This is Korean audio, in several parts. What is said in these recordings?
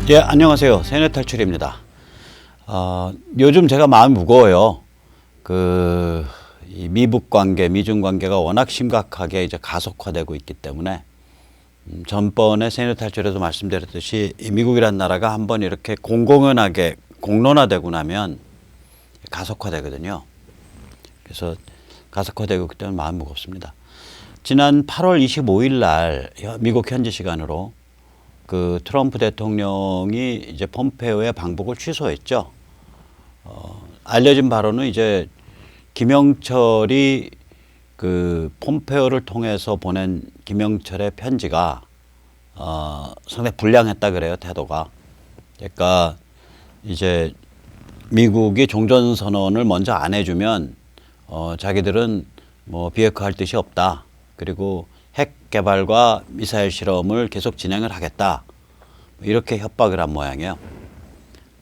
예, 안녕하세요. 세뇌 탈출입니다. 요즘 제가 마음이 무거워요. 이 미북 관계, 미중 관계가 워낙 심각하게 이제 가속화되고 있기 때문에 전번에 세뇌 탈출에서 말씀드렸듯이 이 미국이란 나라가 한번 이렇게 공공연하게 공론화되고 나면 가속화되거든요. 그래서 가속화되고 있기 때문에 마음이 무겁습니다. 지난 8월 25일 날 미국 현지 시간으로 그 트럼프 대통령이 이제 폼페오의 방북을 취소했죠. 알려진 바로는 이제 김영철이 그 폼페오를 통해서 보낸 김영철의 편지가 상당히 불량했다 그래요, 태도가. 그러니까 이제 미국이 종전선언을 먼저 안 해주면 자기들은 뭐 비핵화할 뜻이 없다. 그리고 핵 개발과 미사일 실험을 계속 진행을 하겠다. 이렇게 협박을 한 모양이에요.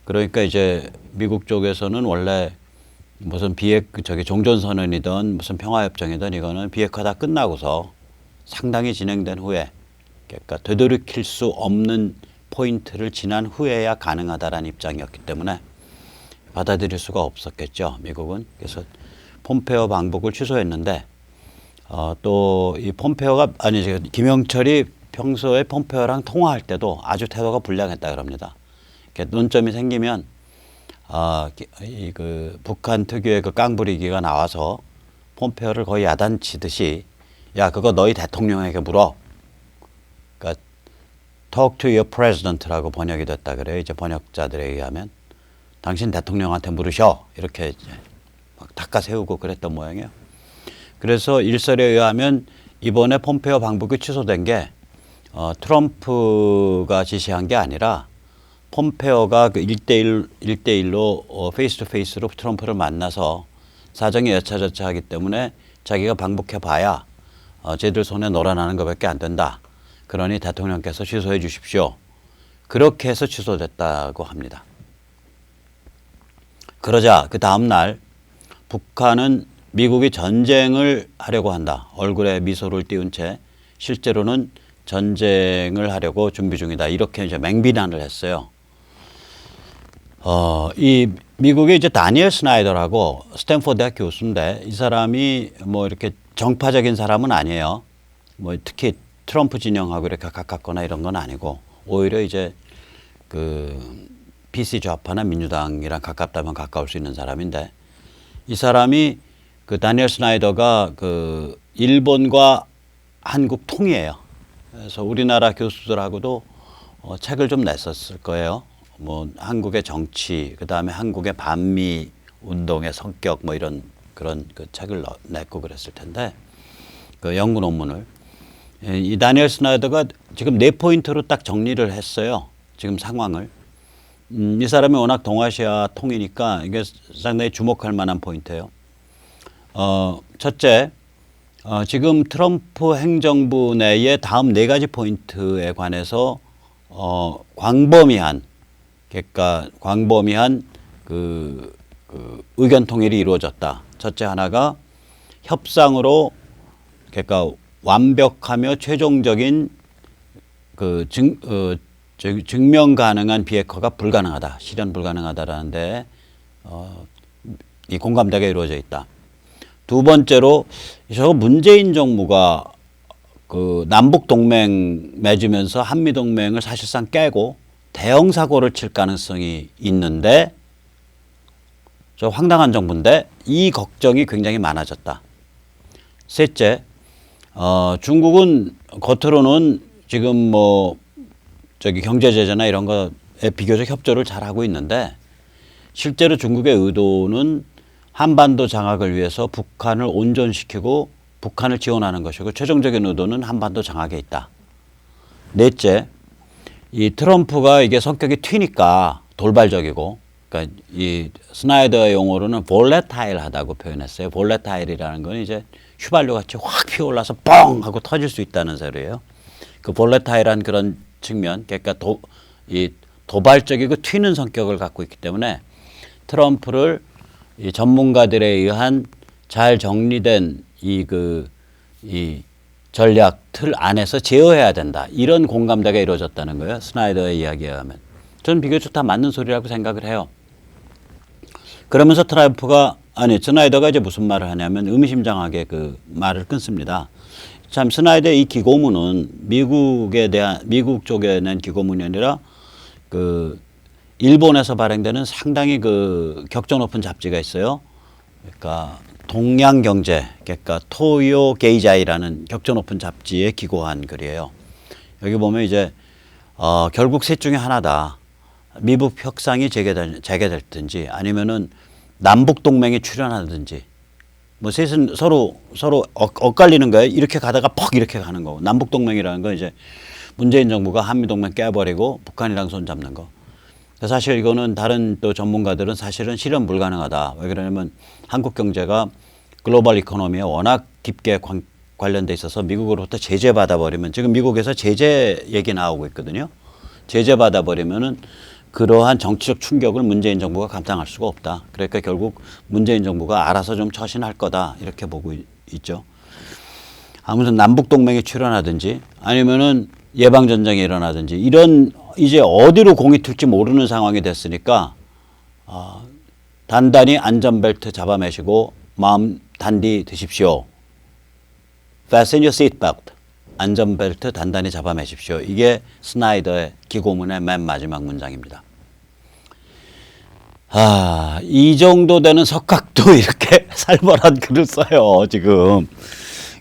그러니까 이제 미국 쪽에서는 원래 무슨 종전선언이든 무슨 평화협정이든 이거는 비핵화 다 끝나고서 상당히 진행된 후에, 그러니까 되돌이킬 수 없는 포인트를 지난 후에야 가능하다라는 입장이었기 때문에 받아들일 수가 없었겠죠, 미국은. 그래서 폼페오 방북을 취소했는데 또 이 폼페오가 김영철이 평소에 폼페오랑 통화할 때도 아주 태도가 불량했다 그럽니다. 논점이 생기면 북한 특유의 그 깡부리기가 나와서 폼페오를 거의 야단치듯이 야 그거 너희 대통령에게 물어. 그러니까 talk to your president라고 번역이 됐다 그래요. 이제 번역자들에 의하면 당신 대통령한테 물으셔 이렇게 이제 막 닦아세우고 그랬던 모양이에요. 그래서 일설에 의하면 이번에 폼페오 방북이 취소된 게 트럼프가 지시한 게 아니라 폼페오가 그 1대1로 페이스 투 페이스로 트럼프를 만나서 사정이 여차저차하기 때문에 자기가 방북해 봐야 쟤들 손에 놀아나는 것밖에 안 된다. 그러니 대통령께서 취소해 주십시오. 그렇게 해서 취소됐다고 합니다. 그러자 그 다음 날 북한은 미국이 전쟁을 하려고 한다. 얼굴에 미소를 띄운 채 실제로는 전쟁을 하려고 준비 중이다. 이렇게 이제 맹비난을 했어요. 이 미국의 이제 다니엘 스나이더라고 스탠포드 대학 교수인데 이 사람이 뭐 이렇게 정파적인 사람은 아니에요. 뭐 특히 트럼프 진영하고 이렇게 가깝거나 이런 건 아니고 오히려 이제 그 PC 좌파나 민주당이랑 가깝다면 가까울 수 있는 사람인데 이 사람이 그 다니엘 스나이더가 그 일본과 한국 통이에요. 그래서 우리나라 교수들하고도 책을 좀 냈었을 거예요. 뭐 한국의 정치, 그 다음에 한국의 반미 운동의 성격 뭐 이런 그런 그 책을 냈고 그랬을 텐데 그 연구 논문을 이 다니엘 스나이더가 지금 4포인트로 딱 정리를 했어요. 지금 상황을. 이 사람이 워낙 동아시아 통이니까 이게 상당히 주목할 만한 포인트예요. 첫째, 지금 트럼프 행정부 내의 다음 4가지 포인트에 관해서 광범위한 그 의견 통일이 이루어졌다. 첫째 하나가 협상으로 그러니까 완벽하며 최종적인 그 증명 가능한 비핵화가 불가능하다. 실현 불가능하다라는데 이 공감대가 이루어져 있다. 두 번째로 저 문재인 정부가 그 남북 동맹 맺으면서 한미 동맹을 사실상 깨고 대형 사고를 칠 가능성이 있는데 저 황당한 정부인데 이 걱정이 굉장히 많아졌다. 셋째, 중국은 겉으로는 지금 뭐 경제 제재나 이런 거에 비교적 협조를 잘 하고 있는데 실제로 중국의 의도는 한반도 장악을 위해서 북한을 온전시키고 북한을 지원하는 것이고 최종적인 의도는 한반도 장악에 있다. 넷째, 이 트럼프가 이게 성격이 튀니까 돌발적이고, 그러니까 이 스나이더의 용어로는 볼레타일하다고 표현했어요. 볼레타일이라는 건 이제 휘발유 같이 확 피어올라서 뻥 하고 터질 수 있다는 소리예요. 그 볼레타일한 그런 측면, 그러니까 이 도발적이고 튀는 성격을 갖고 있기 때문에 트럼프를 이 전문가들에 의한 잘 정리된 이 전략 틀 안에서 제어해야 된다. 이런 공감대가 이루어졌다는 거예요. 스나이더의 이야기에 의하면. 저는 비교적 다 맞는 소리라고 생각을 해요. 그러면서 스나이더가 이제 무슨 말을 하냐면 의미심장하게 그 말을 끊습니다. 참 스나이더의 이 기고문은 미국 쪽에 낸 기고문이 아니라 그 일본에서 발행되는 상당히 그 격조 높은 잡지가 있어요. 그러니까 동양경제, 그러니까 토요 게이자이라는 격조 높은 잡지에 기고한 글이에요. 여기 보면 이제 결국 셋 중에 하나다. 미북 협상이 재개될든지 아니면은 남북 동맹에 출연하든지 뭐 셋은 서로 엇갈리는 거예요. 이렇게 가다가 퍽 이렇게 가는 거고 남북 동맹이라는 건 이제 문재인 정부가 한미 동맹 깨버리고 북한이랑 손 잡는 거. 사실 이거는 다른 또 전문가들은 사실은 실현 불가능하다. 왜 그러냐면 한국 경제가 글로벌 이코노미에 워낙 깊게 관련돼 있어서 미국으로부터 제재 받아버리면 지금 미국에서 제재 얘기 나오고 있거든요. 제재 받아버리면은 그러한 정치적 충격을 문재인 정부가 감당할 수가 없다. 그러니까 결국 문재인 정부가 알아서 좀 처신할 거다. 이렇게 보고 있죠. 아무튼 남북 동맹에 출연하든지 아니면은 예방 전쟁이 일어나든지 이런 이제 어디로 공이 튈지 모르는 상황이 됐으니까 단단히 안전벨트 잡아매시고 마음 단디 드십시오. Fasten your seatbelt. 안전벨트 단단히 잡아매십시오. 이게 스나이더의 기고문의 맨 마지막 문장입니다. 이 정도 되는 석각도 이렇게 살벌한 글을 써요, 지금.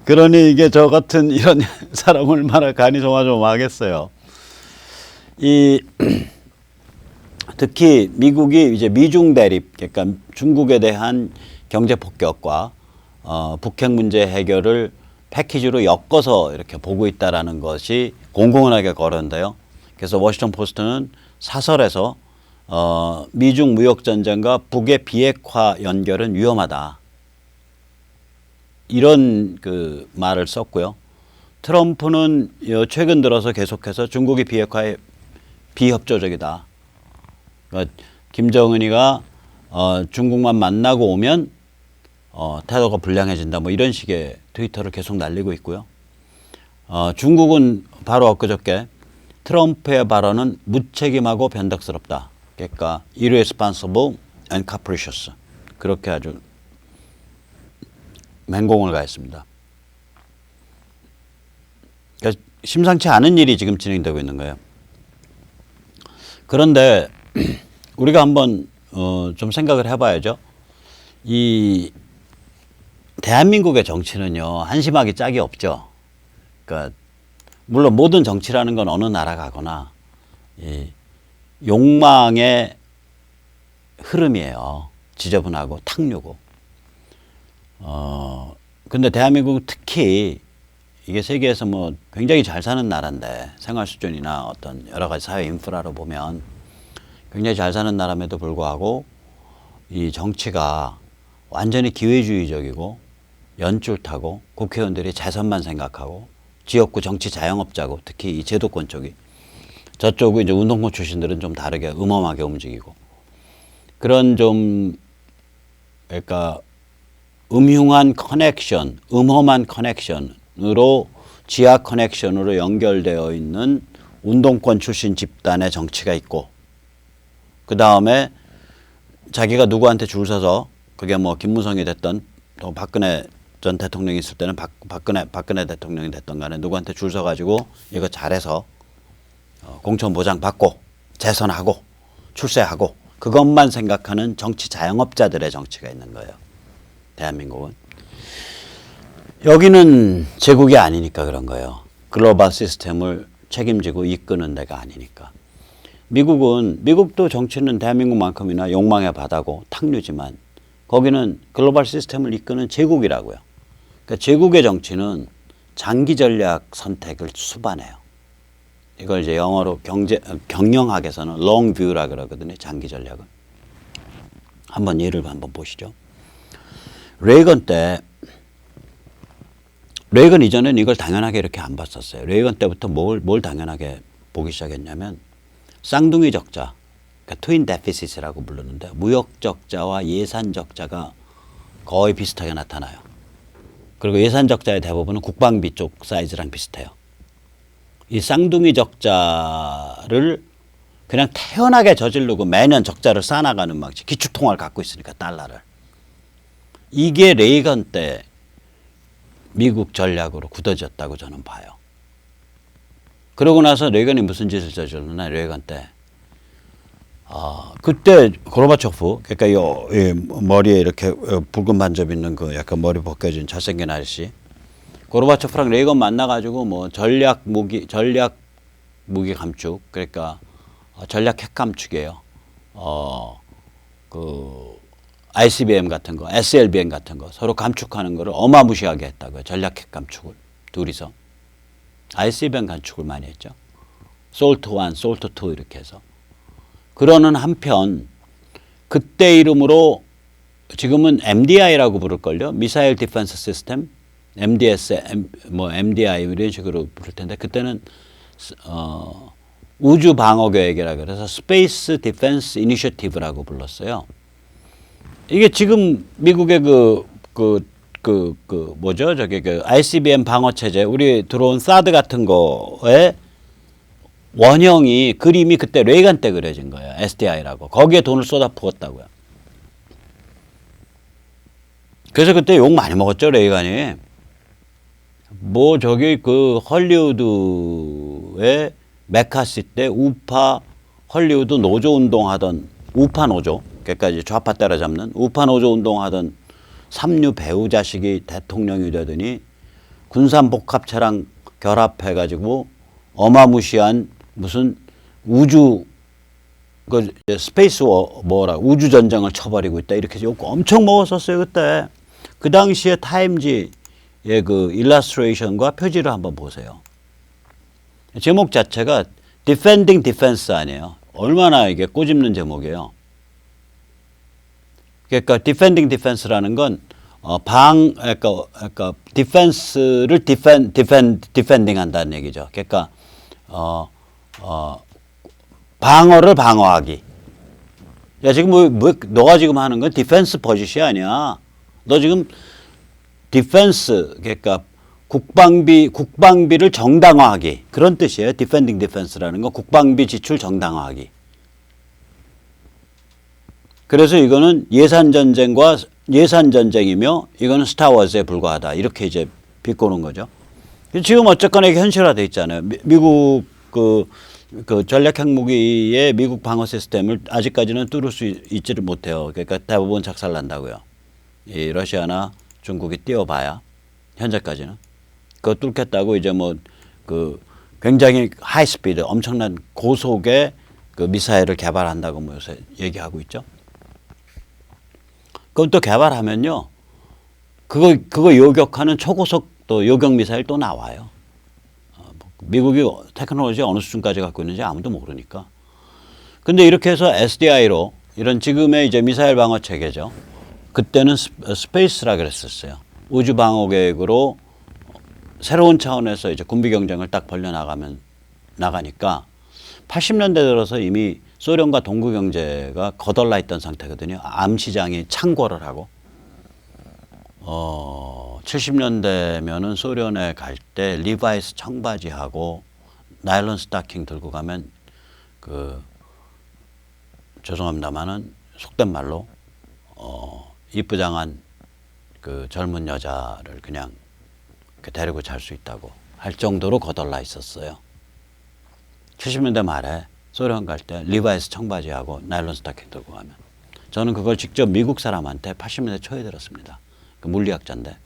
그러니 이게 저 같은 이런 사람 얼마나 간이 조마조마하겠어요. 특히 미국이 이제 미중 대립, 그러니까 중국에 대한 경제 폭격과 북핵 문제 해결을 패키지로 엮어서 이렇게 보고 있다라는 것이 공공연하게 거론돼요. 그래서 워싱턴 포스트는 사설에서 미중 무역 전쟁과 북의 비핵화 연결은 위험하다. 이런 그 말을 썼고요. 트럼프는 최근 들어서 계속해서 중국이 비핵화에 비협조적이다. 그러니까 김정은이가 중국만 만나고 오면 태도가 불량해진다. 뭐 이런 식의 트위터를 계속 날리고 있고요. 중국은 바로 엊그저께 트럼프의 발언은 무책임하고 변덕스럽다. 그러니까 irresponsible and capricious. 그렇게 아주 맹공을 가했습니다. 그러니까 심상치 않은 일이 지금 진행되고 있는 거예요. 그런데 우리가 한번 좀 생각을 해봐야죠. 이 대한민국의 정치는요, 한심하기 짝이 없죠. 그러니까 물론 모든 정치라는 건 어느 나라 가거나 욕망의 흐름이에요. 지저분하고 탕류고. 근데 대한민국은 특히 이게 세계에서 뭐 굉장히 잘 사는 나라인데 생활 수준이나 어떤 여러 가지 사회 인프라로 보면 굉장히 잘 사는 나라임에도 불구하고 이 정치가 완전히 기회주의적이고 연줄타고 국회의원들이 재선만 생각하고 지역구 정치 자영업자고 특히 이 제도권 쪽이 저쪽은 이제 운동권 출신들은 좀 다르게 음험하게 움직이고 그런 좀 그러니까 음흉한 커넥션, 음험한 커넥션으로 지하 커넥션으로 연결되어 있는 운동권 출신 집단의 정치가 있고 그 다음에 자기가 누구한테 줄 서서 그게 뭐 김무성이 됐던 또 박근혜 전 대통령이 있을 때는 박근혜 대통령이 됐던 간에 누구한테 줄 서가지고 이거 잘해서 공천 보장 받고 재선하고 출세하고 그것만 생각하는 정치 자영업자들의 정치가 있는 거예요. 대한민국은. 여기는 제국이 아니니까 그런 거예요. 글로벌 시스템을 책임지고 이끄는 데가 아니니까. 미국도 정치는 대한민국만큼이나 욕망의 바다고 탕류지만 거기는 글로벌 시스템을 이끄는 제국이라고요. 그러니까 제국의 정치는 장기 전략 선택을 수반해요. 이걸 이제 영어로 경영학에서는 long view라 그러거든요. 장기 전략은. 한번 예를 한번 보시죠. 레이건 이전에는 이걸 당연하게 이렇게 안 봤었어요. 레이건 때부터 뭘 당연하게 보기 시작했냐면 쌍둥이 적자, 그러니까 트윈 데피시트라고 부르는데 무역 적자와 예산 적자가 거의 비슷하게 나타나요. 그리고 예산 적자의 대부분은 국방비 쪽 사이즈랑 비슷해요. 이 쌍둥이 적자를 그냥 태연하게 저지르고 매년 적자를 쌓아나가는 방식. 기축통화를 갖고 있으니까 달러를. 이게 레이건 때 미국 전략으로 굳어졌다고 저는 봐요. 그러고 나서 레이건이 무슨 짓을 저질렀나, 레이건 때. 그때 고르바초프, 그러니까 이 머리에 이렇게 붉은 반점 있는 그 약간 머리 벗겨진 잘생긴 아저씨. 고르바초프랑 레이건 만나가지고 뭐 전략 무기 감축, 그러니까 전략 핵 감축이에요. 그 ICBM 같은 거, SLBM 같은 거 서로 감축하는 거를 어마무시하게 했다고요. 전략 핵 감축을 둘이서. ICBM 감축을 많이 했죠. 솔트 1, 솔트 2 이렇게 해서. 그러는 한편 그때 이름으로 지금은 MDI라고 부를걸요. 미사일 디펜스 시스템, MDS, MDI 이런 식으로 부를 텐데 그때는 우주 방어 계획이라 그래서 스페이스 디펜스 이니셔티브라고 불렀어요. 이게 지금 미국의 뭐죠? 저기 ICBM 방어 체제, 우리 들어온 사드 같은 거에 원형이 그림이 그때 레이건 때 그려진 거예요. SDI라고. 거기에 돈을 쏟아 부었다고요. 그래서 그때 욕 많이 먹었죠, 레이건이. 뭐 저기 그 헐리우드의 메카시 때 우파 헐리우드 노조 운동하던 우파 노조, 그러니까 이제 좌파 때려잡는 우파 노조 운동하던 삼류 배우 자식이 대통령이 되더니 군산복합체랑 결합해가지고 어마무시한 무슨 우주 그 스페이스 뭐라 우주 전쟁을 쳐버리고 있다 이렇게 욕 엄청 먹었었어요 그때. 그 당시에 타임지의 그 일러스트레이션과 표지를 한번 보세요. 제목 자체가 Defending Defense 아니에요. 얼마나 이게 꼬집는 제목이에요. 그러니까 Defending Defense라는 건 그러니까 디펜스를 디펜딩 한다는 얘기죠. 그러니까 방어를 방어하기. 야, 지금 너가 지금 하는 건 디펜스 버짓이 아니야. 너 지금 디펜스, 그러니까 국방비를 정당화하기. 그런 뜻이에요. 디펜딩 디펜스라는 건 국방비 지출 정당화하기. 그래서 이거는 예산전쟁이며 이거는 스타워즈에 불과하다. 이렇게 이제 비꼬는 거죠. 지금 어쨌거나 이게 현실화되어 있잖아요. 미국 그 전략 핵무기의 미국 방어 시스템을 아직까지는 뚫을 수 있지를 못해요. 그러니까 대부분 작살난다고요. 이 러시아나 중국이 띄워봐야 현재까지는. 그거 뚫겠다고 이제 뭐 그 굉장히 하이 스피드 엄청난 고속의 그 미사일을 개발한다고 뭐 요새 얘기하고 있죠. 그럼 또 개발하면요. 그거 요격하는 초고속 또 요격 미사일 또 나와요. 미국이 테크놀로지 어느 수준까지 갖고 있는지 아무도 모르니까. 근데 이렇게 해서 SDI로 이런 지금의 이제 미사일 방어 체계죠. 그때는 스페이스라 그랬었어요. 우주 방어 계획으로 새로운 차원에서 이제 군비 경쟁을 딱 나가니까 80년대 들어서 이미 소련과 동구 경제가 거덜나 있던 상태거든요. 암 시장이 창궐을 하고 70년대면은 소련에 갈 때 리바이스 청바지하고 나일론 스타킹 들고 가면 죄송합니다만은 속된 말로 이쁘장한 그 젊은 여자를 그냥 데리고 잘 수 있다고 할 정도로 거덜나 있었어요. 70년대 말에 소련 갈 때 리바이스 청바지하고 나일론 스타킹 들고 가면. 저는 그걸 직접 미국 사람한테 80년대 초에 들었습니다. 그 물리학자인데.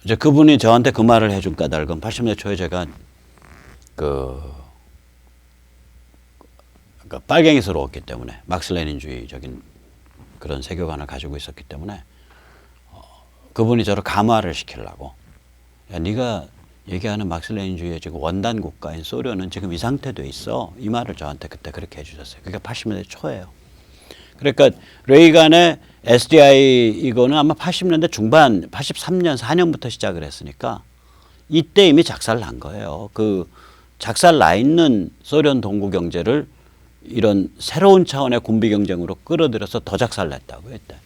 이제 그분이 저한테 그 말을 해준 까닭은 80년대 초에 제가 그러니까 빨갱이스러웠기 때문에 막스레닌주의적인 그런 세계관을 가지고 있었기 때문에 그분이 저를 감화를 시키려고 야, 네가 얘기하는 막스레닌주의의 지금 원단 국가인 소련은 지금 이 상태 돼 있어. 이 말을 저한테 그때 그렇게 해주셨어요. 그게 80년대 초예요. 그러니까 레이간의 SDI 이거는 아마 80년대 중반 83년 4년부터 시작을 했으니까 이때 이미 작살 난 거예요. 그 작살 나 있는 소련 동구 경제를 이런 새로운 차원의 군비 경쟁으로 끌어들여서 더 작살 냈다고 했대.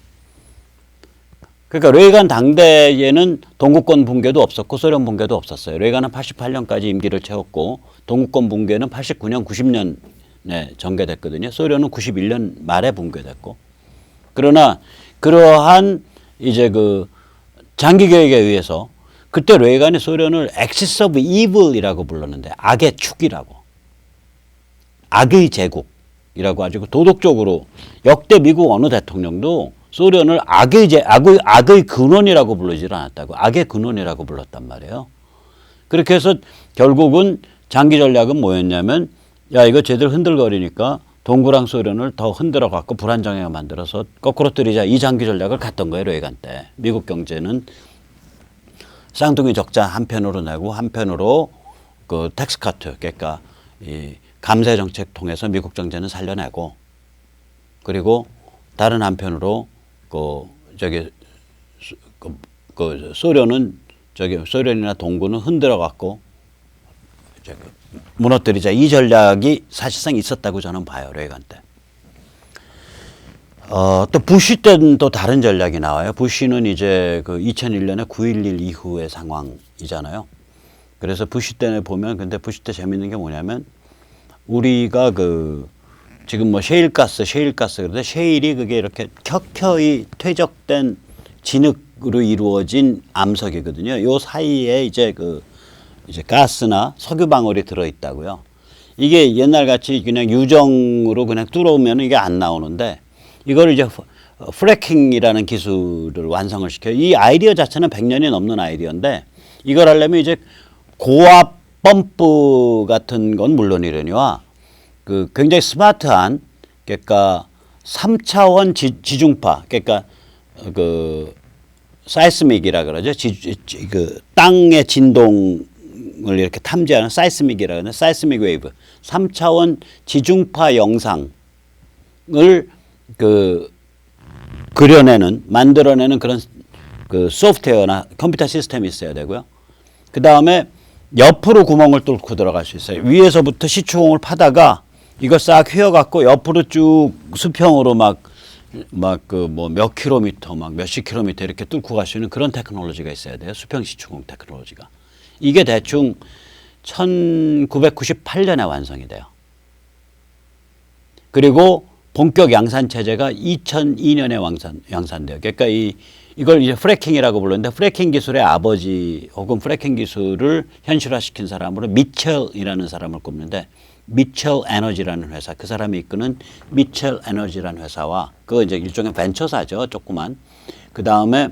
그러니까 레이간 당대에는 동구권 붕괴도 없었고 소련 붕괴도 없었어요. 레이간은 88년까지 임기를 채웠고 동구권 붕괴는 89년, 90년에 전개됐거든요. 소련은 91년 말에 붕괴됐고. 그러나 그러한 이제 그 장기 계획에 의해서 그때 레이간이 소련을 axis of evil이라고 불렀는데 악의 축이라고, 악의 제국이라고 아주 도덕적으로 역대 미국 어느 대통령도 소련을 악의 근원이라고 부르질 않았다고, 악의 근원이라고 불렀단 말이에요. 그렇게 해서 결국은 장기 전략은 뭐였냐면, 야, 이거 제대로 흔들거리니까 동구랑 소련을 더 흔들어 갖고 불안정하게 만들어서 거꾸로 들이자, 이 장기 전략을 갔던 거예요, 레이간 때. 미국 경제는 쌍둥이 적자 한편으로 내고 한편으로 그 텍스 카트, 그러니까 이 감세 정책 통해서 미국 경제는 살려내고, 그리고 다른 한편으로 소련이나 동구는 흔들어 갖고 무너뜨리자, 이 전략이 사실상 있었다고 저는 봐요, 레이간 때. 또 부시 때는 또 다른 전략이 나와요. 부시는 이제 그 2001년에 9.11 이후의 상황이잖아요. 그래서 부시 때는 보면, 근데 부시 때 재밌는 게 뭐냐면, 우리가 지금 뭐 셰일가스 그런데 셰일이 그게 이렇게 켜켜이 퇴적된 진흙으로 이루어진 암석이거든요. 요 사이에 이제 이제 가스나 석유 방울이 들어 있다고요. 이게 옛날 같이 그냥 유정으로 그냥 뚫어오면 이게 안 나오는데, 이걸 이제 프래킹이라는 기술을 완성을 시켜요. 이 아이디어 자체는 100년이 넘는 아이디어인데, 이걸 하려면 이제 고압 펌프 같은 건 물론이려니와 굉장히 스마트한, 그러니까 3차원 지중파, 그러니까 사이스믹이라 그러죠. 땅의 진동을 이렇게 탐지하는 사이스믹이라 그러죠. 사이스믹 웨이브. 3차원 지중파 영상을 만들어내는 그런 소프트웨어나 컴퓨터 시스템이 있어야 되고요. 그 다음에 옆으로 구멍을 뚫고 들어갈 수 있어요. 위에서부터 시추공을 파다가 이거 싹 휘어갖고 옆으로 쭉 수평으로 몇 킬로미터, 몇십 킬로미터 이렇게 뚫고 갈 수 있는 그런 테크놀로지가 있어야 돼요. 수평 시추공 테크놀로지가. 이게 대충 1998년에 완성이 돼요. 그리고 본격 양산 체제가 2002년에 양산돼요. 그러니까 이걸 이제 프래킹이라고 불렀는데, 프래킹 기술의 아버지 혹은 프래킹 기술을 현실화시킨 사람으로 미첼이라는 사람을 꼽는데, 미첼 에너지라는 회사, 그 사람이 이끄는 미첼 에너지라는 회사와, 그거 이제 일종의 벤처사죠, 조그만. 그 다음에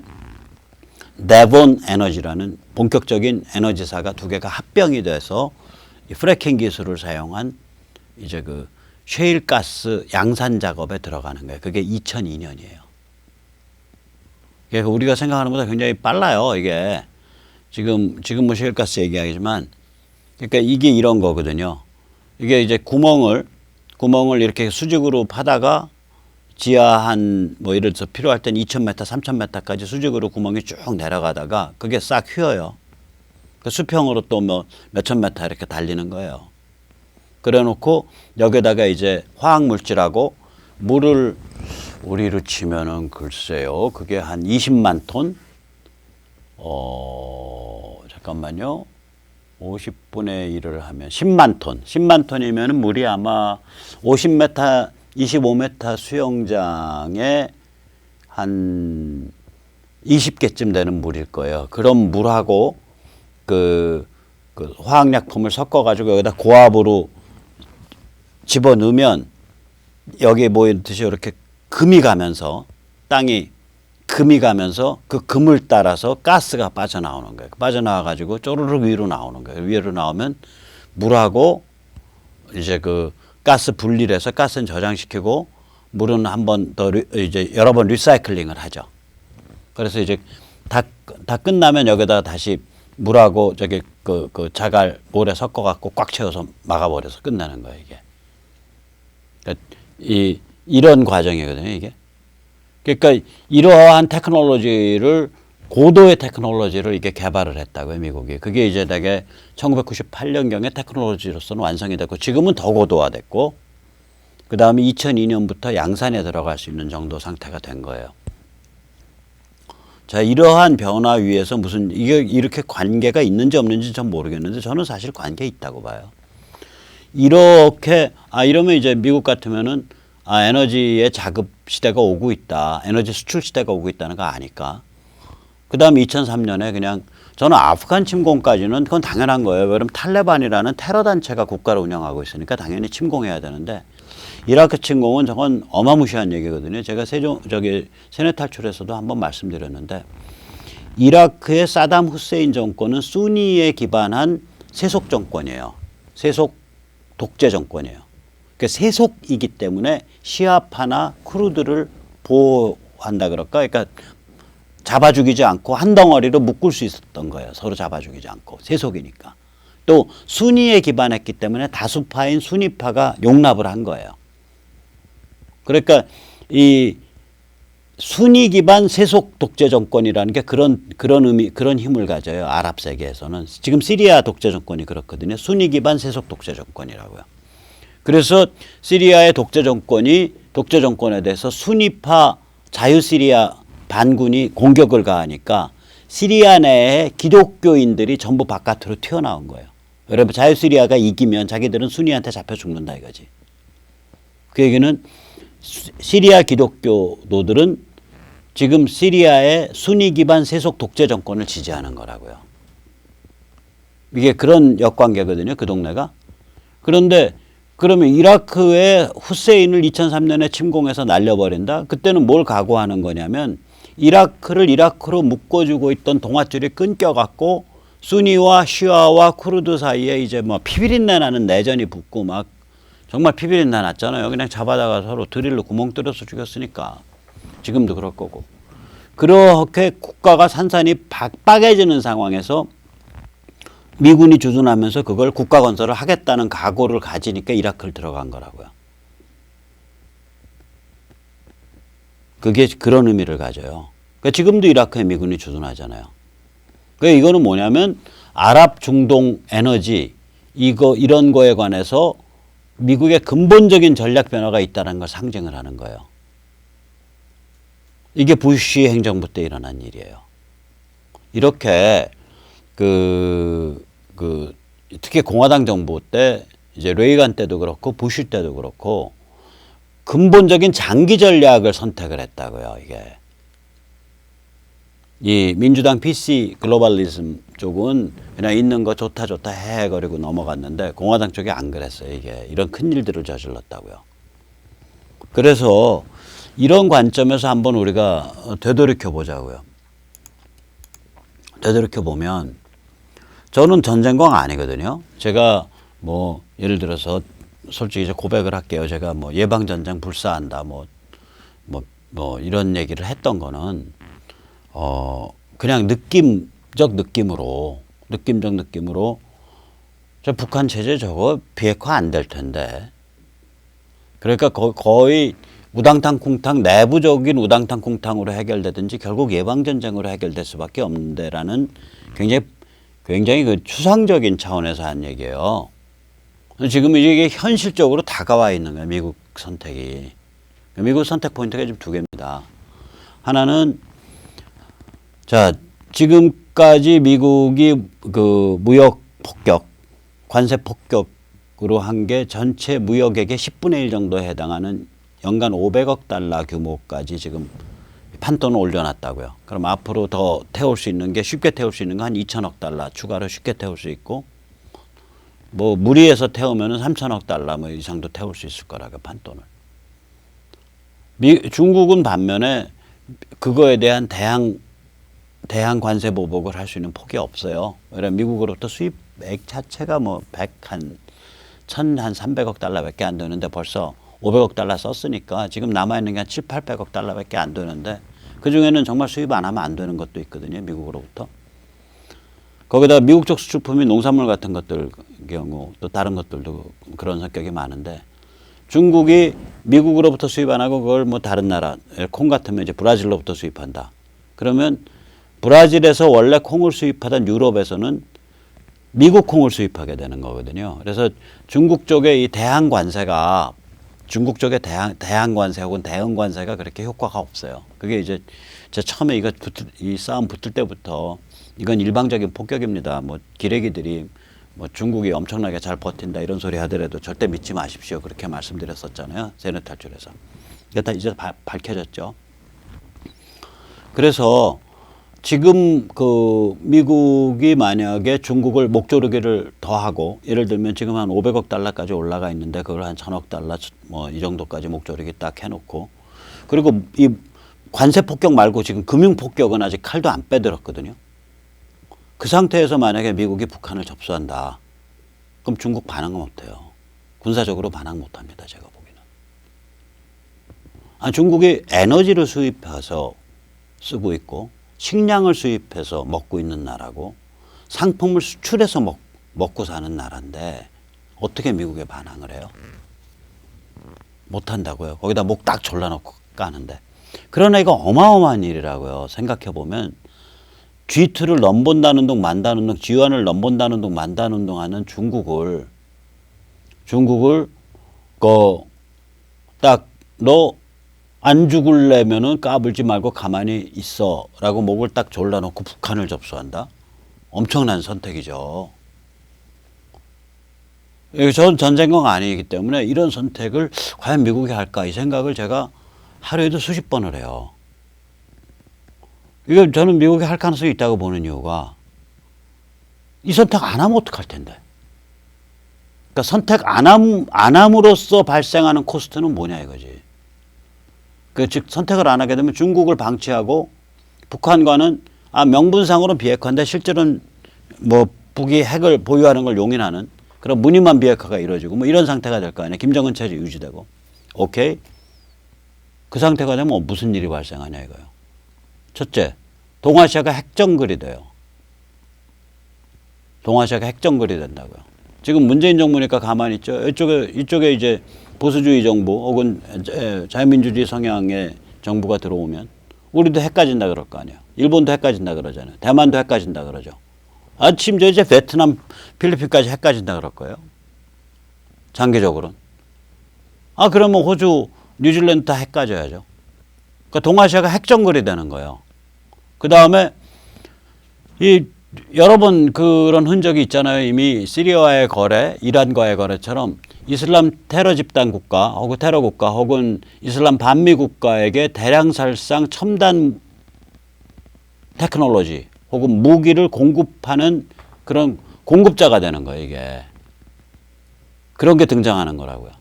데본 에너지라는 본격적인 에너지사가 두 개가 합병이 돼서 이 프래킹 기술을 사용한 이제 셰일 가스 양산 작업에 들어가는 거예요. 그게 2002년이에요. 그러니까 우리가 생각하는 것보다 굉장히 빨라요, 이게. 지금 뭐 셰일 가스 얘기하지만, 그러니까 이게 이런 거거든요. 이게 이제 구멍을 이렇게 수직으로 파다가 지하 예를 들어서 필요할 땐 2,000m, 3,000m까지 수직으로 구멍이 쭉 내려가다가 그게 싹 휘어요. 그 수평으로 또 몇천 메타 이렇게 달리는 거예요. 그래 놓고 여기다가 이제 화학 물질하고 물을 우리로 치면은 글쎄요, 그게 한 20만 톤? 잠깐만요. 50분의 1을 하면 10만 톤. 10만 톤이면 물이 아마 50m, 25m 수영장에 한 20개쯤 되는 물일 거예요. 그런 물하고 화학약품을 섞어가지고 여기다 고압으로 집어넣으면 여기에 보이듯이 이렇게 금이 가면서, 땅이 금이 가면서 그 금을 따라서 가스가 빠져나오는 거예요. 빠져나와가지고 쪼르륵 위로 나오는 거예요. 위로 나오면 물하고 이제 가스 분리를 해서 가스는 저장시키고 물은 한 번 더 이제 여러 번 리사이클링을 하죠. 그래서 이제 다 끝나면 여기다가 다시 물하고 자갈 오래 섞어갖고 꽉 채워서 막아버려서 끝나는 거예요, 이게. 그러니까 이런 과정이거든요, 이게. 그러니까 이러한 고도의 테크놀로지를 이게 개발을 했다고요, 미국이. 그게 이제 되게 1998년경에 테크놀로지로서는 완성이 됐고, 지금은 더 고도화됐고, 그 다음에 2002년부터 양산에 들어갈 수 있는 정도 상태가 된 거예요. 자, 이러한 변화 위에서 무슨 이게 이렇게 관계가 있는지 없는지 전 모르겠는데 저는 사실 관계 있다고 봐요. 이렇게 이러면 이제 미국 같으면은 에너지의 자급 시대가 오고 있다. 에너지 수출 시대가 오고 있다는 거 아니까. 그다음 2003년에 그냥 저는 아프간 침공까지는 그건 당연한 거예요. 왜냐면 탈레반이라는 테러 단체가 국가를 운영하고 있으니까 당연히 침공해야 되는데 이라크 침공은 저건 어마무시한 얘기거든요. 제가 세뇌 탈출에서도 한번 말씀드렸는데 이라크의 사담 후세인 정권은 순위에 기반한 세속 정권이에요. 세속 독재 정권이에요. 그러니까 세속이기 때문에 시아파나 쿠르드를 보호한다 그럴까? 그러니까 잡아 죽이지 않고 한 덩어리로 묶을 수 있었던 거예요. 서로 잡아 죽이지 않고. 세속이니까. 또 순위에 기반했기 때문에 다수파인 순위파가 용납을 한 거예요. 그러니까 이 순위 기반 세속 독재 정권이라는 게 그런 의미, 그런 힘을 가져요. 아랍 세계에서는. 지금 시리아 독재 정권이 그렇거든요. 순위 기반 세속 독재 정권이라고요. 그래서 시리아의 독재 정권에 대해서 순위파 자유시리아 반군이 공격을 가하니까 시리아 내에 기독교인들이 전부 바깥으로 튀어나온 거예요. 여러분 자유시리아가 이기면 자기들은 순위한테 잡혀 죽는다 이거지. 그 얘기는 시리아 기독교도들은 지금 시리아의 순위 기반 세속 독재 정권을 지지하는 거라고요. 이게 그런 역관계거든요. 그 동네가. 그런데 그러면 이라크의 후세인을 2003년에 침공해서 날려버린다? 그때는 뭘 각오하는 거냐면 이라크를 이라크로 묶어주고 있던 동아줄이 끊겨갖고 순위와 시아와 쿠르드 사이에 이제 뭐 피비린내 나는 내전이 붙고 막 정말 피비린내 났잖아요. 그냥 잡아다가 서로 드릴로 구멍 뚫어서 죽였으니까. 지금도 그럴 거고. 그렇게 국가가 산산이 빠개지는 상황에서 미군이 주둔하면서 그걸 국가 건설을 하겠다는 각오를 가지니까 이라크를 들어간 거라고요. 그게 그런 의미를 가져요. 그러니까 지금도 이라크에 미군이 주둔하잖아요. 그러니까 이거는 뭐냐면 아랍 중동 에너지 이런 거에 관해서 미국의 근본적인 전략 변화가 있다는 걸 상징을 하는 거예요. 이게 부시 행정부 때 일어난 일이에요. 이렇게 특히 공화당 정부 때 이제 레이간 때도 그렇고 부시 때도 그렇고 근본적인 장기 전략을 선택을 했다고요. 이게 이 민주당 PC 글로벌리즘 쪽은 그냥 있는 거 좋다 해거리고 넘어갔는데 공화당 쪽이 안 그랬어요. 이게 이런 큰 일들을 저질렀다고요. 그래서 이런 관점에서 한번 우리가 되돌이켜 보자고요. 되돌이켜 보면 저는 전쟁광 아니거든요. 제가 뭐 예를 들어서 솔직히 이제 고백을 할게요. 제가 뭐 예방전쟁 불사한다 뭐 이런 얘기를 했던 거는 그냥 느낌적 느낌으로 저 북한 체제 저거 비핵화 안 될 텐데. 그러니까 거의 우당탕 쿵탕 내부적인 우당탕 쿵탕으로 해결되든지 결국 예방전쟁으로 해결될 수밖에 없는데라는 굉장히 그 추상적인 차원에서 한 얘기예요. 지금 이게 현실적으로 다가와 있는 거예요. 미국 선택이. 미국 선택 포인트가 지금 두 개입니다. 하나는 자 지금까지 미국이 그 무역 폭격, 관세 폭격으로 한 게 전체 무역액의 10분의 1 정도에 해당하는 연간 500억 달러 규모까지 지금 판돈을 올려놨다고요. 그럼 앞으로 더 태울 수 있는 게 쉽게 태울 수 있는 거 한 2천억 달러 추가로 쉽게 태울 수 있고 뭐 무리해서 태우면은 3천억 달러 뭐 이상도 태울 수 있을 거라고 판돈을. 중국은 반면에 그거에 대한 대항 관세 보복을 할 수 있는 폭이 없어요. 왜냐면 미국으로부터 수입액 자체가 뭐 300억 달러밖에 안 되는데 벌써 500억 달러 썼으니까 지금 남아있는 게 한 800억 달러밖에 안 되는데 그중에는 정말 수입 안 하면 안 되는 것도 있거든요. 미국으로부터. 거기다가 미국 쪽 수출품이 농산물 같은 것들 경우 또 다른 것들도 그런 성격이 많은데 중국이 미국으로부터 수입 안 하고 그걸 뭐 다른 나라 콩 같으면 이제 브라질로부터 수입한다. 그러면 브라질에서 원래 콩을 수입하던 유럽에서는 미국 콩을 수입하게 되는 거거든요. 그래서 중국 쪽의 이 대항 관세가 중국 쪽의 대항 관세 혹은 대응 관세가 그렇게 효과가 없어요. 그게 이제 제가 처음에 이 싸움 붙을 때부터 이건 일방적인 폭격입니다. 뭐 기레기들이 뭐 중국이 엄청나게 잘 버틴다 이런 소리 하더라도 절대 믿지 마십시오. 그렇게 말씀드렸었잖아요. 세뇌 탈출에서. 그게 이제 밝혀졌죠. 그래서 지금 그 미국이 만약에 중국을 목조르기를 더하고 예를 들면 지금 한 500억 달러까지 올라가 있는데 그걸 한 1000억 달러 뭐 이 정도까지 목조르기 딱 해놓고 그리고 이 관세 폭격 말고 지금 금융 폭격은 아직 칼도 안 빼들었거든요. 그 상태에서 만약에 미국이 북한을 접수한다. 그럼 중국 반응은 어때요? 군사적으로 반응 못합니다. 제가 보기에는. 중국이 에너지를 수입해서 쓰고 있고 식량을 수입해서 먹고 있는 나라고 상품을 수출해서 먹고 사는 나라인데 어떻게 미국에 반항을 해요? 못한다고요. 거기다 목 딱 졸라놓고 까는데. 그러나 이거 어마어마한 일이라고요. 생각해보면 G2를 넘본다는 둥 만다는 둥 G1을 넘본다는 둥 만다는 둥 하는 중국을 딱 너 안 죽을래면은 까불지 말고 가만히 있어 라고 목을 딱 졸라놓고 북한을 접수한다? 엄청난 선택이죠. 전 전쟁과가 아니기 때문에 이런 선택을 과연 미국이 할까 이 생각을 제가 하루에도 수십 번을 해요. 이거 저는 미국이 할 가능성이 있다고 보는 이유가 이 선택 안 하면 어떡할 텐데. 그러니까 선택 안 함으로써 발생하는 코스트는 뭐냐 이거지. 즉 선택을 안 하게 되면 중국을 방치하고 북한과는 명분상으로는 비핵화인데 실제로는 뭐 북이 핵을 보유하는 걸 용인하는 그런 무늬만 비핵화가 이루어지고 뭐 이런 상태가 될 거 아니야. 김정은 체제 유지되고. 오케이. 그 상태가 되면 무슨 일이 발생하냐 이거예요. 첫째, 동아시아가 핵정글이 돼요. 동아시아가 핵정글이 된다고요. 지금 문재인 정부니까 가만히 있죠. 이쪽에 이제 보수주의 정부 혹은 자유민주주의 성향의 정부가 들어오면 우리도 핵 가진다 그럴 거 아니에요. 일본도 핵 가진다 그러잖아요. 대만도 핵 가진다 그러죠. 심지어 이제 베트남, 필리핀까지 핵 가진다 그럴 거예요. 장기적으로는. 그러면 호주, 뉴질랜드 다 핵 가져야죠. 그러니까 동아시아가 핵정글이 되는 거예요. 그 다음에 여러 번 그런 흔적이 있잖아요. 이미 시리아와의 거래, 이란과의 거래처럼 이슬람 테러 집단 국가 혹은 테러 국가 혹은 이슬람 반미 국가에게 대량살상 첨단 테크놀로지 혹은 무기를 공급하는 그런 공급자가 되는 거예요. 이게. 그런 게 등장하는 거라고요.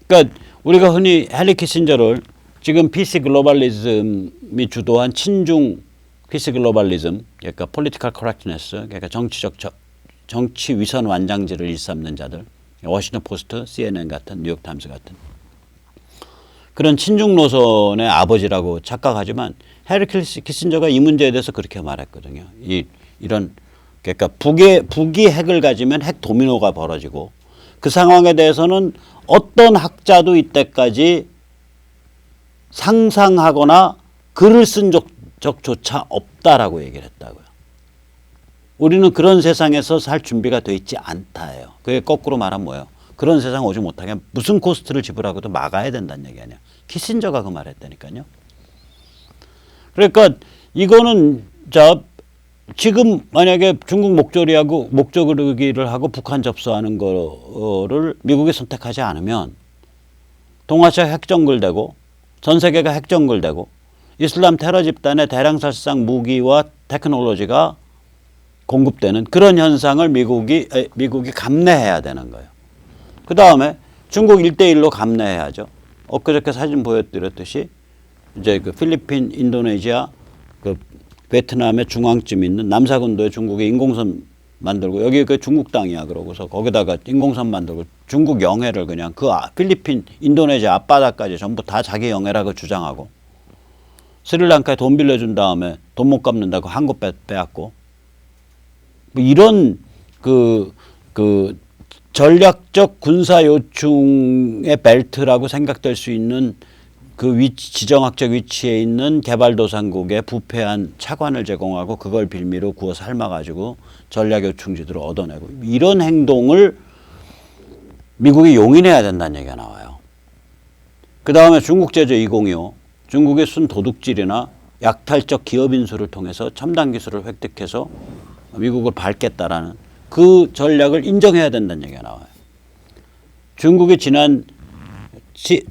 그러니까 우리가 흔히 헨리 키신저를 지금 PC 글로벌리즘이 주도한 친중 PC 글로벌리즘, 그러니까 political correctness, 그러니까 정치 위선 완장지를 일삼는 자들, 워싱턴 포스트, CNN 같은, 뉴욕 타임스 같은 그런 친중 노선의 아버지라고 착각하지만 헨리 키신저가 이 문제에 대해서 그렇게 말했거든요. 이런 그러니까 북이 핵을 가지면 핵 도미노가 벌어지고 그 상황에 대해서는 어떤 학자도 이때까지 상상하거나 글을 쓴 적조차 없다라고 얘기를 했다고요. 우리는 그런 세상에서 살 준비가 돼 있지 않다예요. 그게 거꾸로 말하면 뭐예요? 그런 세상 오지 못하게 무슨 코스트를 지불하고도 막아야 된다는 얘기 아니야. 키신저가 그 말했다니까요. 그러니까 이거는 지금 만약에 중국 목조르기를 하고 북한 접수하는 거를 미국이 선택하지 않으면 동아시아 핵정글되고 전 세계가 핵정글되고 이슬람 테러 집단의 대량살상 무기와 테크놀로지가 공급되는 그런 현상을 미국이 감내해야 되는 거예요. 그 다음에 중국 1대1로 감내해야죠. 엊그저께 사진 보여드렸듯이 이제 그 필리핀, 인도네시아, 그 베트남의 중앙쯤 있는 남사군도에 중국이 인공섬 만들고 여기 그 중국 땅이야 그러고서 거기다가 인공섬 만들고 중국 영해를 그냥 필리핀, 인도네시아 앞바다까지 전부 다 자기 영해라고 주장하고 스리랑카에 돈 빌려준 다음에 돈 못 갚는다고 한국 빼앗고 뭐 이런 그 전략적 군사 요충의 벨트라고 생각될 수 있는 그 지정학적 위치에 있는 개발도상국에 부패한 차관을 제공하고 그걸 빌미로 구워 삶아가지고 전략 요충지들을 얻어내고 이런 행동을 미국이 용인해야 된다는 얘기가 나와요. 그 다음에 중국 제조 2025, 중국의 순도둑질이나 약탈적 기업 인수를 통해서 첨단 기술을 획득해서 미국을 밟겠다라는 그 전략을 인정해야 된다는 얘기가 나와요. 중국이 지난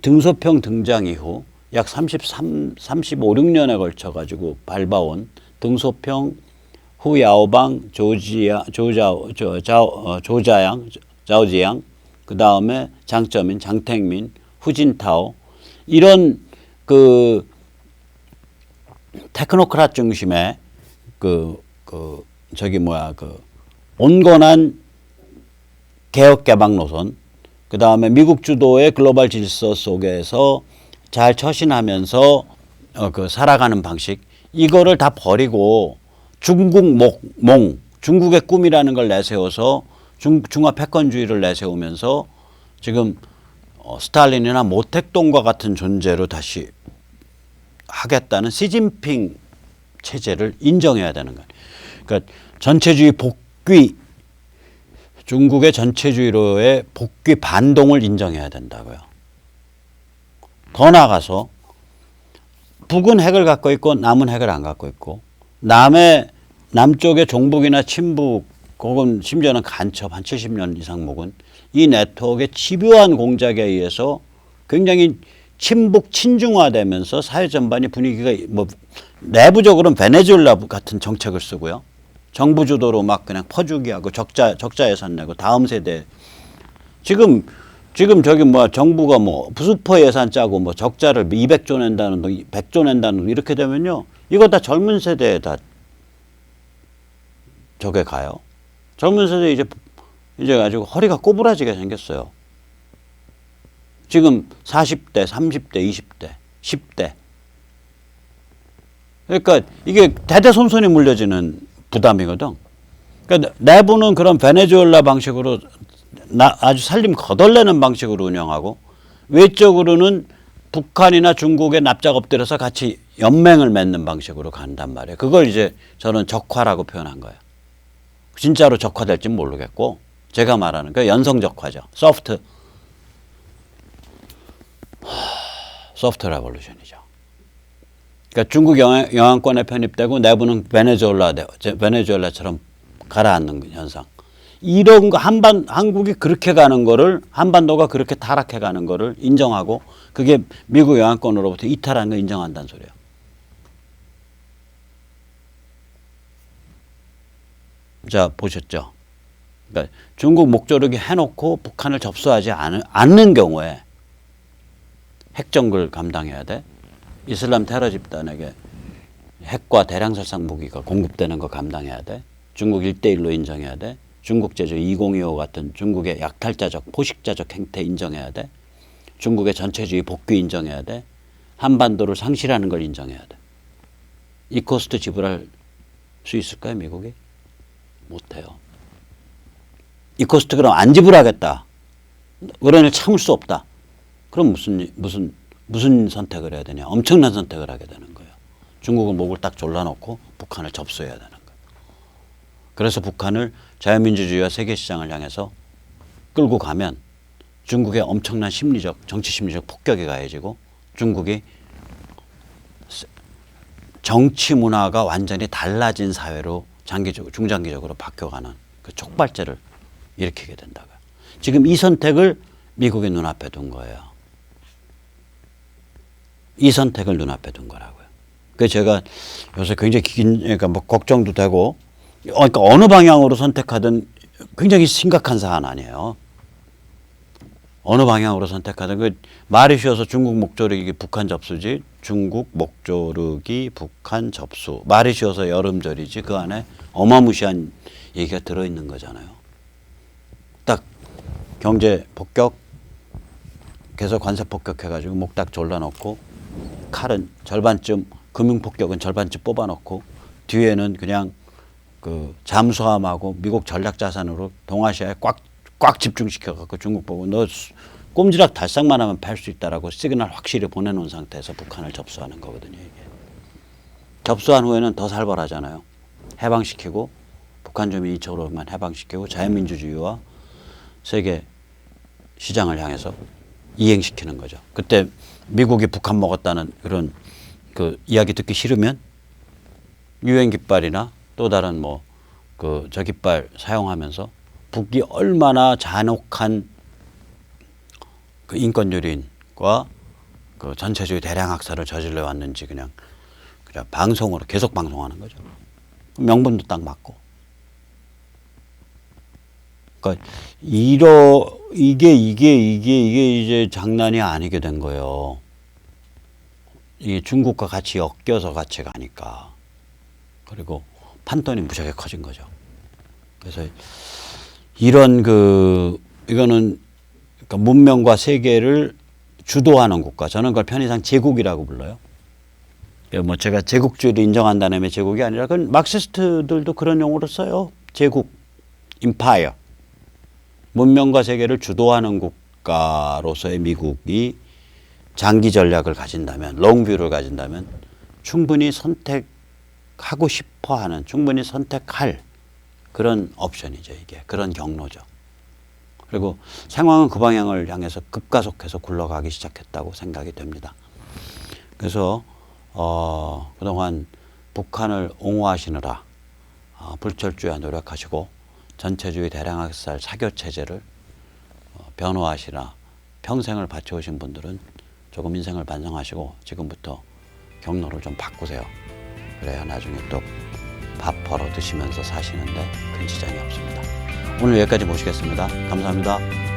등소평 등장 이후 약 35, 6년에 걸쳐 가지고 밟아온 등소평, 후야오방, 자오지양, 그 다음에 장쩌민, 장택민, 후진타오 이런 그 테크노크랏 중심의 온건한 개혁 개방 노선, 그 다음에 미국 주도의 글로벌 질서 속에서 잘 처신하면서 살아가는 방식, 이거를 다 버리고 중국의 꿈이라는 걸 내세워서 중화 패권주의를 내세우면서 지금 스탈린이나 모택동과 같은 존재로 다시 하겠다는 시진핑 체제를 인정해야 되는 거예요. 그러니까 전체주의 복귀, 중국의 전체주의로의 복귀 반동을 인정해야 된다고요. 더 나아가서 북은 핵을 갖고 있고 남은 핵을 안 갖고 있고 남쪽의 종북이나 친북 혹은 심지어는 간첩 한 70년 이상 묵은 이 네트워크의 집요한 공작에 의해서 굉장히 친북 친중화되면서 사회 전반이 분위기가 내부적으로는 베네수엘라 같은 정책을 쓰고요. 정부 주도로 막 그냥 퍼주기 하고 적자 예산 내고 다음 세대 지금 정부가 슈퍼 예산 짜고 적자를 200조 낸다는 둥 100조 낸다는 둥 이렇게 되면요. 이거 다 젊은 세대에 다 저게 가요. 젊은 세대 이제 가지고 허리가 꼬부라지게 생겼어요. 지금 40대, 30대, 20대, 10대. 그러니까 이게 대대손손이 물려지는 부담이거든. 그러니까 내부는 그런 베네수엘라 방식으로 아주 살림 거덜내는 방식으로 운영하고 외적으로는 북한이나 중국에 납작 엎드려서 같이 연맹을 맺는 방식으로 간단 말이에요. 그걸 이제 저는 적화라고 표현한 거예요. 진짜로 적화될지는 모르겠고 제가 말하는 그 연성적화죠. 소프트 레볼루션이죠. 그러니까 중국 영향권에 편입되고 내부는 베네수엘라처럼 가라앉는 현상. 이런 거 한국이 그렇게 가는 거를 한반도가 그렇게 타락해 가는 거를 인정하고 그게 미국 영향권으로부터 이탈한 거 인정한다는 소리예요. 자, 보셨죠? 그러니까 중국 목조르기 해놓고 북한을 접수하지 않는 경우에 핵정글 감당해야 돼. 이슬람 테러 집단에게 핵과 대량 살상 무기가 공급되는 거 감당해야 돼. 중국 1대1로 인정해야 돼. 중국 제조 2025 같은 중국의 약탈자적, 포식자적 행태 인정해야 돼. 중국의 전체주의 복귀 인정해야 돼. 한반도를 상실하는 걸 인정해야 돼. 이 코스트 지불할 수 있을까요, 미국이? 못해요. 이 코스트 그럼 안 지불하겠다. 그러니 참을 수 없다. 그럼 무슨 선택을 해야 되냐? 엄청난 선택을 하게 되는 거예요. 중국은 목을 딱 졸라놓고 북한을 접수해야 되는 거예요. 그래서 북한을 자유민주주의와 세계시장을 향해서 끌고 가면 중국의 엄청난 정치 심리적 폭격이 가해지고 중국이 정치 문화가 완전히 달라진 사회로 중장기적으로 바뀌어가는 그 촉발제를 일으키게 된다고요. 지금 이 선택을 미국이 눈앞에 둔 거예요. 이 선택을 눈앞에 둔 거라고요. 그래서 제가 요새 굉장히 그러니까 걱정도 되고, 그러니까 어느 방향으로 선택하든 굉장히 심각한 사안 아니에요. 어느 방향으로 선택하든 말이 쉬워서 중국 목조르기 북한 접수지, 중국 목조르기 북한 접수. 말이 쉬워서 여름절이지 그 안에 어마무시한 얘기가 들어있는 거잖아요. 딱 경제 폭격, 계속 관세 폭격해가지고 목 딱 졸라놓고 칼은 절반쯤, 금융 폭격은 절반쯤 뽑아놓고 뒤에는 그냥 그 잠수함하고 미국 전략 자산으로 동아시아에 꽉 집중시켜갖고 중국 보고 너 꼼지락 달싹만 하면 팔 수 있다라고 시그널 확실히 보내놓은 상태에서 북한을 접수하는 거거든요. 이게. 접수한 후에는 더 살벌하잖아요. 해방시키고 북한 주민 2차로만 해방시키고 자유민주주의와 세계 시장을 향해서 이행시키는 거죠. 그때 미국이 북한 먹었다는 그런 그 이야기 듣기 싫으면 유엔 깃발이나 또 다른 뭐 그 저 깃발 사용하면서 북이 얼마나 잔혹한 그 인권 유린과 그 전체주의 대량 학살을 저질러 왔는지 그냥 방송으로 계속 방송하는 거죠. 명분도 딱 맞고. 그러니까 이게 이제 장난이 아니게 된 거예요. 이 중국과 같이 엮여서 같이 가니까. 그리고 판돈이 무지하게 커진 거죠. 그래서 이거는 그러니까 문명과 세계를 주도하는 국가. 저는 그걸 편의상 제국이라고 불러요. 뭐 제가 제국주의를 인정한다는 의미의 제국이 아니라 그건 막시스트들도 그런 용어를 써요. 제국, 임파이어. 문명과 세계를 주도하는 국가로서의 미국이 장기 전략을 가진다면, 롱뷰를 가진다면 충분히 선택하고 싶어하는, 충분히 선택할 그런 옵션이죠. 이게 그런 경로죠. 그리고 상황은 그 방향을 향해서 급가속해서 굴러가기 시작했다고 생각이 됩니다. 그래서 그동안 북한을 옹호하시느라 불철주야 노력하시고 전체주의 대량학살 사교 체제를 변호하시라 평생을 바쳐오신 분들은 조금 인생을 반성하시고 지금부터 경로를 좀 바꾸세요. 그래야 나중에 또 밥 벌어 드시면서 사시는데 큰 지장이 없습니다. 오늘 여기까지 모시겠습니다. 감사합니다.